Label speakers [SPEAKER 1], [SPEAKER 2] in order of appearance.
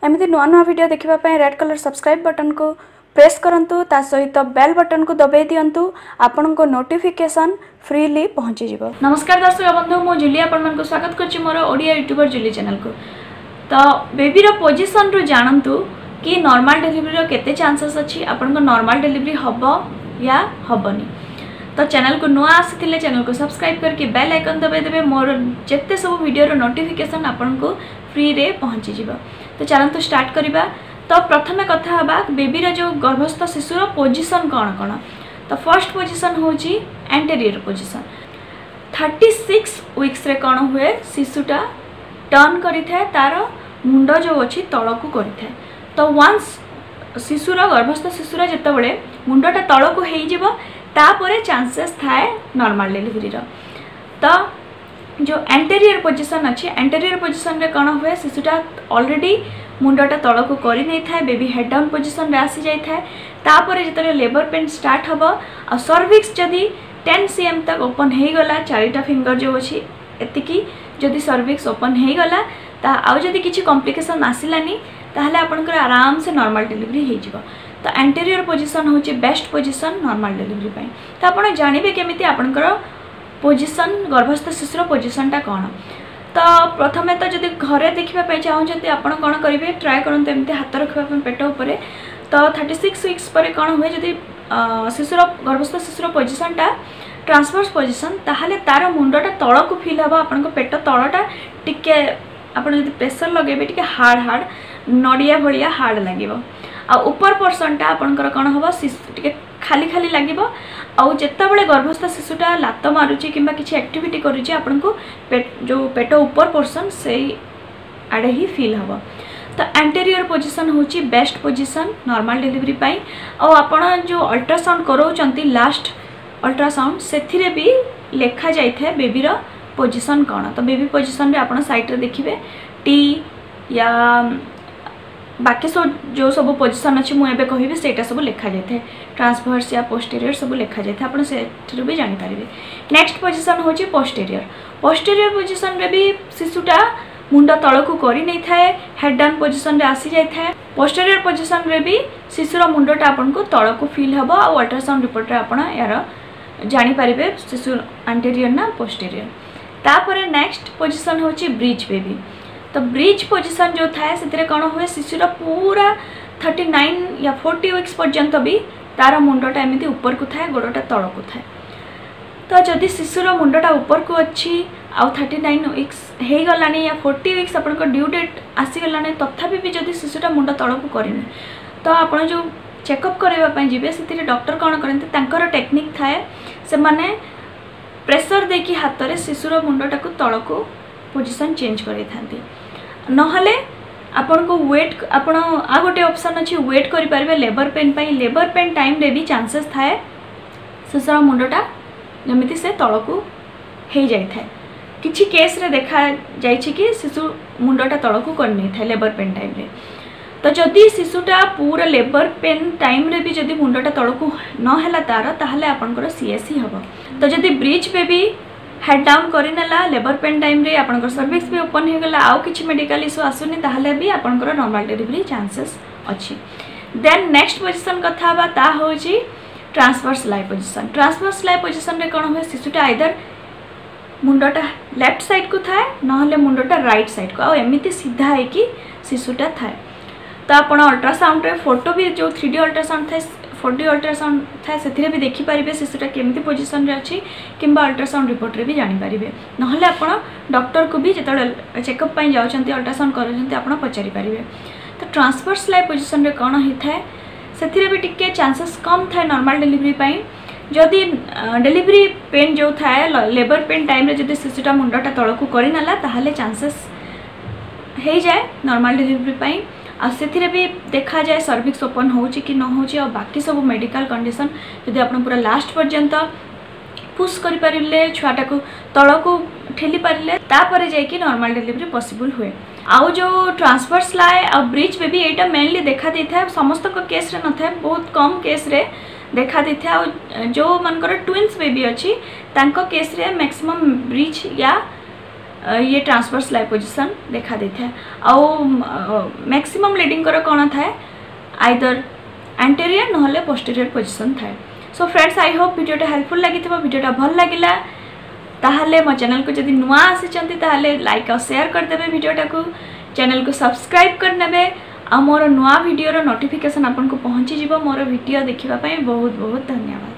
[SPEAKER 1] एमती नुआ नुआ वीडियो देखिए रेड कलर सब्सक्राइब बटन को प्रेस करंतु ता सहित बेल बटन को दबाई दिंतु आपण को नोटिफिकेशन फ्रीली पहुंची जिवो। नमस्कार दर्शक बंधु मो जूली आपण को स्वागत करछि मोर ओडिया यूट्यूबर जूली चैनल को। तो बेबी रो पोजीशन रु जानंतु कि नॉर्मल डिलीवरी रो केते चांसेस अछि आपण को नॉर्मल डिलीवरी हबो या हबनी। तो चैनल को नुआ आसी चैनल को सब्सक्राइब करके बेल आइकन दबाई देबे मोर जेते सब वीडियो रो नोटिफिकेशन आपण को फ्री रे पहुंची जिवो। तो चलंतु स्टार्ट करिबा। तो प्रथमे कथा हबा बेबी रो जो गर्भस्थ शिशुर पोजीशन कोन कोन। तो फर्स्ट पोजीशन होची एंटीरियर पोजीशन। 36 वीक्स रे कोन हुए शिशुटा टर्न करि थाए तार मुंड जो अछि तळकु करि थाए। तो वंस शिशुर गर्भस्थ शिशुर जते बेले मुंडटा तळकु हेइ जिवो तापरे चांसेस थाए नॉर्मल डिलीवरी रो। तो जो एंटीरियर पोजीशन अच्छी एंटीरियर पोजीशन रे कौन हुए शिशुटा ऑलरेडी मुंडटा तलक कर नहीं था बेबी हेड डाउन पोजीशन रे आसी जाई था तापर जितने लेबर पेन स्टार्ट हम आ सर्विक्स जदि 10 cm तक ओपन हो गला चारिटा फिंगर जो अच्छी एतिकी जदि सर्विक्स ओपन हो गला ता आउ जदि किछि कॉम्प्लिकेशन आसिलानी ताहले आपनकर आराम से नॉर्मल डिलीवरी हो जिवो। तो एंटीरियर पोजीशन होची बेस्ट पोजीशन नॉर्मल डिलीवरी पई। तो आपण जानिबे केमिति आपनकर पोजीशन गर्भस्थ शिशुर पोजीशनटा कौन। तो प्रथमे तो जब घरे देखा चाहते आप कौन करेंगे ट्राए करते एमती हाथ रखा पेट उपर। तो 36 वीक्स पर कौन हुए जदि शिशुर गर्भस्थ शिशुर पोजीशनटा ट्रांसवर्स पोजीशन ताहले तार मुंडटा तल को फिल हम आप पेट तलटा टिके आप प्रेसर लगे टिके हार्ड हार्ड नड़िया भाया हार्ड लगे आ ऊपर पोर्शनटा आपंकर कौन हम टिके खाली खाली लगे आउ जितेबाला गर्भस्थ शिशुटा लात मारुची कि किसी एक्टिविटी करुच्ची आपन को जो पेट ऊपर पोर्शन से आड़े ही फील हम। तो एंटीरियर पोजीशन होची बेस्ट पोजीशन नॉर्मल डिलीवरी पाई। और आपण जो अल्ट्रासाउंड कराउचंती लास्ट अल्ट्रासाउंड से भी लिखा जाई थे बेबी रो पोजीशन कौन। तो बेबी पोजीशन रे आपण साइड रे देखिबे टी या बाकी सब जो सब पोजीशन अच्छी मुझे कहबी सेटा सब लिखा जाए थे ट्रांसवर्स या पोस्टीरियर सब लिखा जाए आप भी जानीपर। नेक्स्ट पोजीशन होची पोस्टीरियर। पोस्टीरियर पोजीशन रे भी शिशुटा मुंड तल को कर नहीं थाए हेड डाउन पोजीशन रे आसी जाए था। पोस्टीरियर पोजीशन रे भी शिशुर मुंडटा आपन को तल को फील हम आ अल्ट्रासाउंड रिपोर्ट रे आपण यार जानीपर शिशु एंटीरियर ना पोस्टीरियर। तापर नेक्स्ट पोजीशन होची ब्रिज बेबी। तो ब्रिज पोजीशन जो थाए से कौन हुए शिशुर पूरा 39 या 40 वीक्स पर्यंत भी तार मुंडटा एमती ऊपर को थाए गोड़टा तल को थाए। तो जदि शिशुर मुंडटा ऊपर को अच्छी आउ 39 वीक्स हो गलानी या 40 वीक्स आप ड्यू डेट आसीगलानी तथापि भी जदि शिशुटा मुंड तल को करनी तो आप जो चेकअप करने जी से डॉक्टर कौन करते टेक्निक थाए से माने प्रेशर देकी हाथ में शिशुर मुंडटा को तल को पोजीशन चेंज कर नहले आपन को वेट आपण आ गोटे ऑप्शन अच्छी वेट करें लेबर पेन पाई। लेबर पेन टाइम रे भी चांसेस थाए शिशुर मुंडटा जमीती से तल को हो जाए किछि केस रे देखा जाइछि कि शिशु मुंडटा तल को कर नहीं था लेबर पेन टाइम रे। तो जदि शिशुटा पूरा लेबर पेन टाइम रे भी जदि मुंडटा तल को न हैला तार ताहले आपनकर सीएससी हबो। तो जदि ब्रिज पे भी हेड डाउन करनेला लेबर पेन टाइम रे आपनकर सर्विक्स भी ओपन हो गला आउ किछि मेडिकल इशू आसुनी ताहले भी आपनकर नॉर्मल डिलीवरी चांसेस अछि। देन नेक्स्ट पोजीशन कथा बा ता होची ट्रांसवर्स लाई पोजीशन। ट्रांसवर्स लाई पोजीशन रे कोन हुए शिशुटा आइदर मुंडटा लेफ्ट साइड को थाए नहले मुंडटा राइट साइड को आ एमिति सीधा है कि शिशुटा थाए। तो आपण अल्ट्रासाउंड रे फोटो भी जो 3D अल्ट्रासाउंड थाए 4D अल्ट्रासाउंड थाए से भी देखिपारे शिशुटा केमती पोजीशन रे अच्छी किंबा अल्ट्रासाउंड रिपोर्ट रे भी जानीपारे नहले आपण डॉक्टर को भी जिते चेकअप पाई जाउछंती अल्ट्रासाउंड करछंती आपण पचारि पारिबे। तो ट्रांसवर्स लाई पोजीशन रे कोन ही थाए से भी टिके चांसेस कम थाए नॉर्मल डिलीवरी पाई। जदि डिलीवरी पेन जो थाए लेबर पेन टाइम रे जदि शिशुटा मुंडटा तल को करनेला ताहले चांसेस हो जाए नॉर्मल डिलीवरी पाई। आ से भी देखा जाए सर्विक्स ओपन होची कि न होची और बाकी सब मेडिकल कंडीशन जदि आप पूरा लास्ट पर्यंत पुश कर पारे छुआटा को तल को ठेली पारे तापर जाकि नॉर्मल डिलीवरी पॉसिबल हुए। आउ जो ट्रांसवर्स लाए आ ब्रिज बेबी एटा मेनली देखा दी था समस्त केस रे न था बहुत कम केस रे देखा दी था। जो मनकर ट्विन्स बेबी अच्छी तांको केस रे मैक्सिमम ब्रिज या ये ट्रांसवर्स लाई पोजिशन देखा दे था आउ मैक्सिमम लीडिंग कर कौन थाए आइदर एंटेरियर नहले पोस्टीरियर पोजिशन थाए। सो फ्रेंड्स आई होप वीडियोटा हेल्पफुल लगी वीडियोटा भल लगिला ताहले मो चैनल को जदि नुआ आसी ताहले लाइक और शेयर करदेवे वीडियोटा को चैनल को सब्सक्राइब करने आ मोर नुआ वीडियो नोटिफिकेशन आपन को पहुँची मोर वीडियो देखिबा पई बहुत बहुत धन्यवाद।